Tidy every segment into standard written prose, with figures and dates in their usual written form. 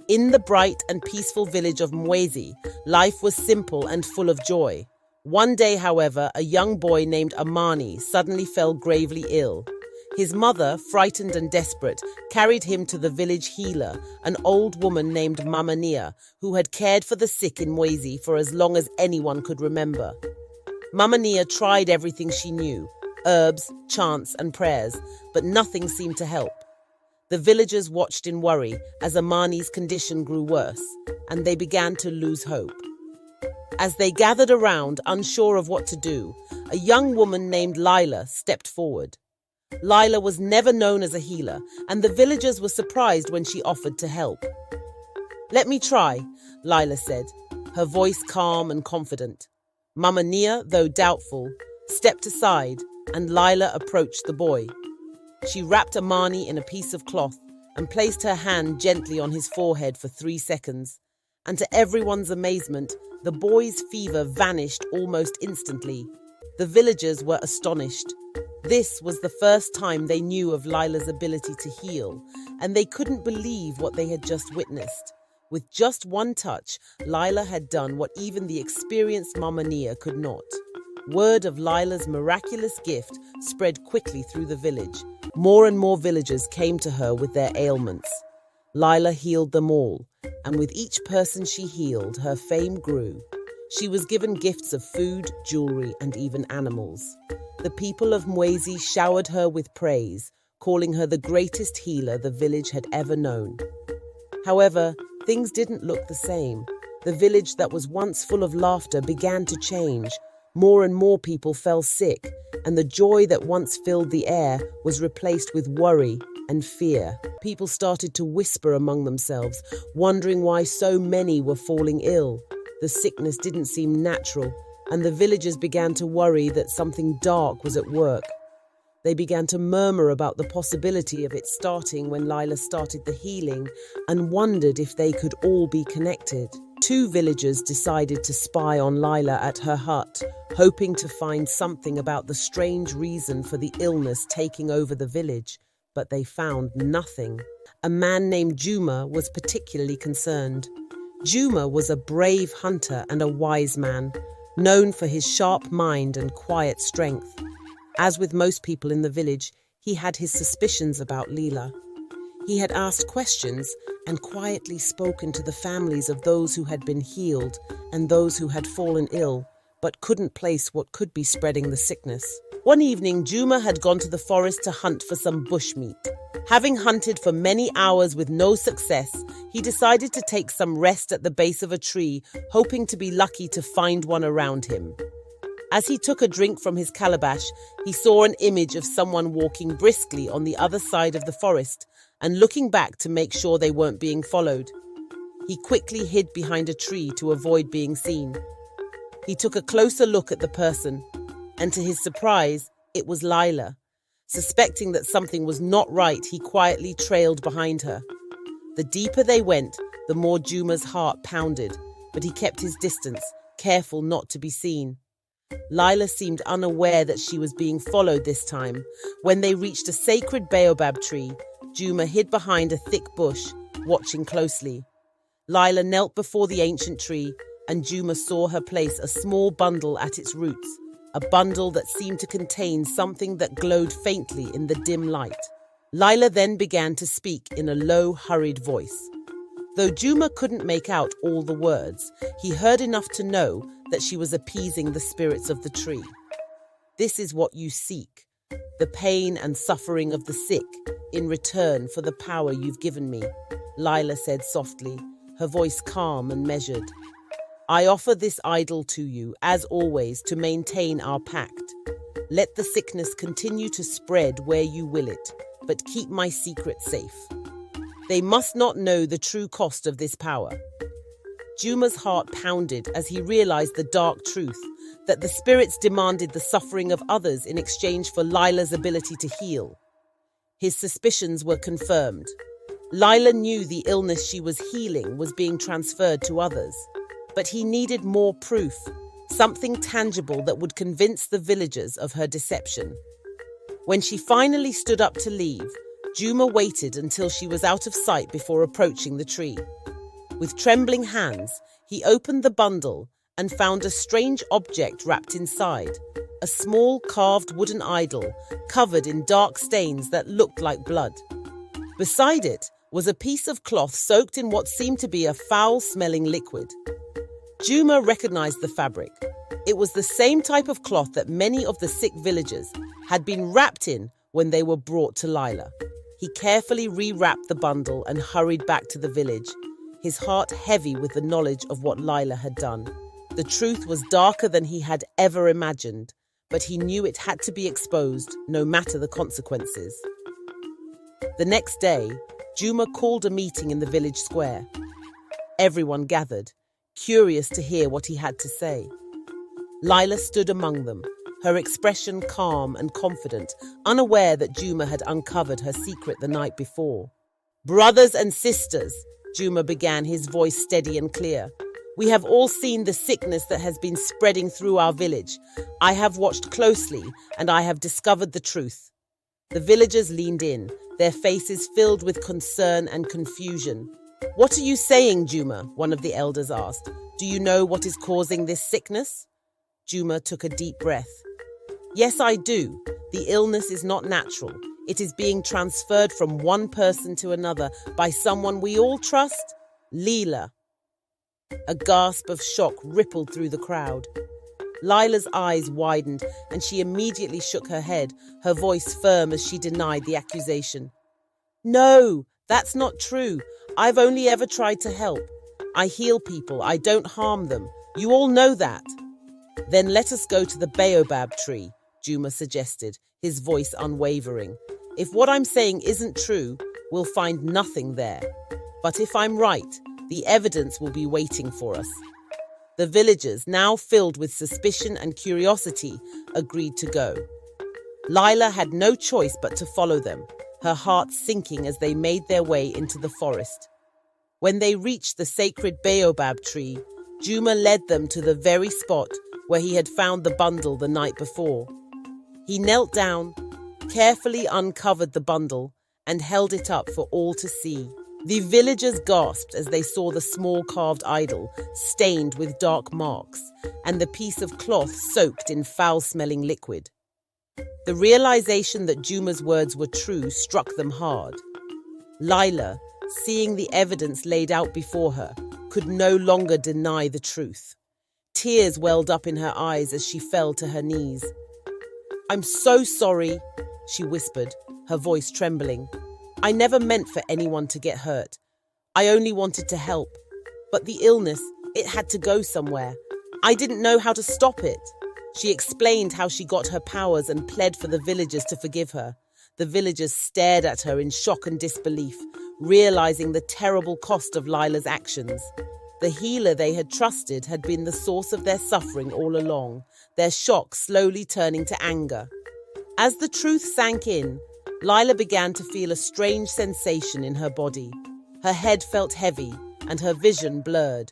In the bright and peaceful village of Mwezi, life was simple and full of joy. One day, however, a young boy named Amani suddenly fell gravely ill. His mother, frightened and desperate, carried him to the village healer, an old woman named Mama Nia, who had cared for the sick in Mwezi for as long as anyone could remember. Mama Nia tried everything she knew, herbs, chants and prayers, but nothing seemed to help. The villagers watched in worry as Amani's condition grew worse, and they began to lose hope. As they gathered around, unsure of what to do, a young woman named Lila stepped forward. Lila was never known as a healer, and the villagers were surprised when she offered to help. "Let me try," Lila said, her voice calm and confident. Mama Nia, though doubtful, stepped aside, and Lila approached the boy. She wrapped Amani in a piece of cloth and placed her hand gently on his forehead for 3 seconds. And to everyone's amazement, the boy's fever vanished almost instantly. The villagers were astonished. This was the first time they knew of Lila's ability to heal, and they couldn't believe what they had just witnessed. With just one touch, Lila had done what even the experienced Mama Nia could not. Word of Lila's miraculous gift spread quickly through the village. More and more villagers came to her with their ailments. Lila healed them all, and with each person she healed, her fame grew. She was given gifts of food, jewelry, and even animals. The people of Mwezi showered her with praise, calling her the greatest healer the village had ever known. However, things didn't look the same. The village that was once full of laughter began to change. More and more people fell sick, and the joy that once filled the air was replaced with worry and fear. People started to whisper among themselves, wondering why so many were falling ill. The sickness didn't seem natural, and the villagers began to worry that something dark was at work. They began to murmur about the possibility of it starting when Lila started the healing, and wondered if they could all be connected. 2 villagers decided to spy on Lila at her hut, hoping to find something about the strange reason for the illness taking over the village, but they found nothing. A man named Juma was particularly concerned. Juma was a brave hunter and a wise man, known for his sharp mind and quiet strength. As with most people in the village, he had his suspicions about Lila. He had asked questions and quietly spoken to the families of those who had been healed and those who had fallen ill, but couldn't place what could be spreading the sickness. One evening, Juma had gone to the forest to hunt for some bushmeat. Having hunted for many hours with no success, he decided to take some rest at the base of a tree, hoping to be lucky to find one around him. As he took a drink from his calabash, he saw an image of someone walking briskly on the other side of the forest and looking back to make sure they weren't being followed. He quickly hid behind a tree to avoid being seen. He took a closer look at the person, and to his surprise, it was Lila. Suspecting that something was not right, he quietly trailed behind her. The deeper they went, the more Juma's heart pounded, but he kept his distance, careful not to be seen. Lila seemed unaware that she was being followed this time. When they reached a sacred baobab tree, Juma hid behind a thick bush, watching closely. Lila knelt before the ancient tree, and Juma saw her place a small bundle at its roots, a bundle that seemed to contain something that glowed faintly in the dim light. Lila then began to speak in a low, hurried voice. Though Juma couldn't make out all the words, he heard enough to know that she was appeasing the spirits of the tree. "This is what you seek, the pain and suffering of the sick, in return for the power you've given me," Lila said softly, her voice calm and measured. "I offer this idol to you, as always, to maintain our pact. Let the sickness continue to spread where you will it, but keep my secret safe. They must not know the true cost of this power." Juma's heart pounded as he realized the dark truth, that the spirits demanded the suffering of others in exchange for Lila's ability to heal. His suspicions were confirmed. Lila knew the illness she was healing was being transferred to others, but he needed more proof, something tangible that would convince the villagers of her deception. When she finally stood up to leave, Juma waited until she was out of sight before approaching the tree. With trembling hands, he opened the bundle and found a strange object wrapped inside, a small carved wooden idol covered in dark stains that looked like blood. Beside it was a piece of cloth soaked in what seemed to be a foul-smelling liquid. Juma recognized the fabric. It was the same type of cloth that many of the sick villagers had been wrapped in when they were brought to Lila. He carefully rewrapped the bundle and hurried back to the village, his heart heavy with the knowledge of what Lila had done. The truth was darker than he had ever imagined, but he knew it had to be exposed, no matter the consequences. The next day, Juma called a meeting in the village square. Everyone gathered, curious to hear what he had to say. Lila stood among them, her expression calm and confident, unaware that Juma had uncovered her secret the night before. "Brothers and sisters," Juma began, his voice steady and clear, "we have all seen the sickness that has been spreading through our village. I have watched closely, and I have discovered the truth." The villagers leaned in, their faces filled with concern and confusion. "What are you saying, Juma?" one of the elders asked. "Do you know what is causing this sickness?" Juma took a deep breath. "Yes, I do. The illness is not natural. It is being transferred from one person to another by someone we all trust, Lila." A gasp of shock rippled through the crowd. Lila's eyes widened and she immediately shook her head, her voice firm as she denied the accusation. "No, that's not true. I've only ever tried to help. I heal people, I don't harm them. You all know that." "Then let us go to the baobab tree," Juma suggested, his voice unwavering. "If what I'm saying isn't true, we'll find nothing there. But if I'm right, the evidence will be waiting for us." The villagers, now filled with suspicion and curiosity, agreed to go. Lila had no choice but to follow them, her heart sinking as they made their way into the forest. When they reached the sacred baobab tree, Juma led them to the very spot where he had found the bundle the night before. He knelt down, carefully uncovered the bundle, and held it up for all to see. The villagers gasped as they saw the small carved idol, stained with dark marks, and the piece of cloth soaked in foul-smelling liquid. The realization that Juma's words were true struck them hard. Lila, seeing the evidence laid out before her, could no longer deny the truth. Tears welled up in her eyes as she fell to her knees. "I'm so sorry," she whispered, her voice trembling. "I never meant for anyone to get hurt. I only wanted to help. But the illness, it had to go somewhere. I didn't know how to stop it." She explained how she got her powers and pled for the villagers to forgive her. The villagers stared at her in shock and disbelief, realizing the terrible cost of Lila's actions. The healer they had trusted had been the source of their suffering all along, their shock slowly turning to anger. As the truth sank in, Lila began to feel a strange sensation in her body. Her head felt heavy and her vision blurred.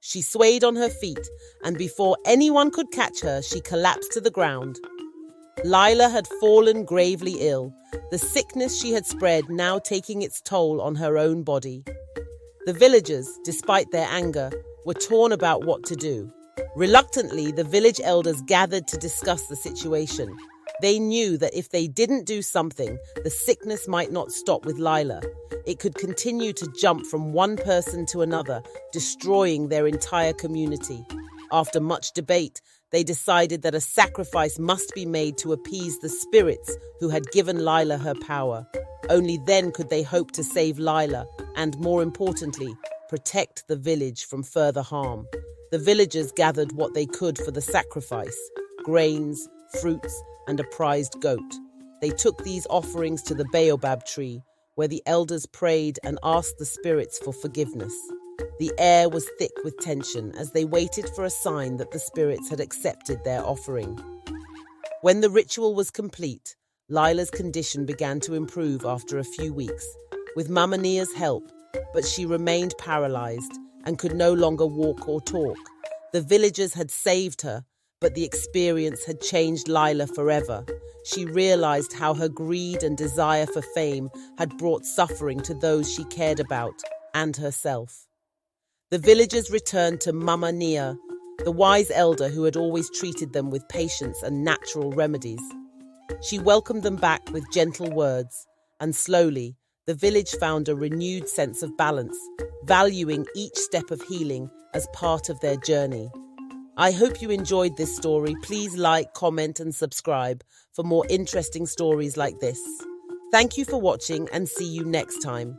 She swayed on her feet, and before anyone could catch her, she collapsed to the ground. Lila had fallen gravely ill, the sickness she had spread now taking its toll on her own body. The villagers, despite their anger, were torn about what to do. Reluctantly, the village elders gathered to discuss the situation. They knew that if they didn't do something, the sickness might not stop with Lila. It could continue to jump from one person to another, destroying their entire community. After much debate, they decided that a sacrifice must be made to appease the spirits who had given Lila her power. Only then could they hope to save Lila and, more importantly, protect the village from further harm. The villagers gathered what they could for the sacrifice: grains, fruits, and a prized goat. They took these offerings to the baobab tree, where the elders prayed and asked the spirits for forgiveness. The air was thick with tension as they waited for a sign that the spirits had accepted their offering. When the ritual was complete, Lila's condition began to improve after a few weeks, with Mama Nia's help, but she remained paralyzed and could no longer walk or talk. The villagers had saved her, but the experience had changed Lila forever. She realized how her greed and desire for fame had brought suffering to those she cared about and herself. The villagers returned to Mama Nia, the wise elder who had always treated them with patience and natural remedies. She welcomed them back with gentle words, and slowly, the village found a renewed sense of balance, valuing each step of healing as part of their journey. I hope you enjoyed this story. Please like, comment, and subscribe for more interesting stories like this. Thank you for watching and see you next time.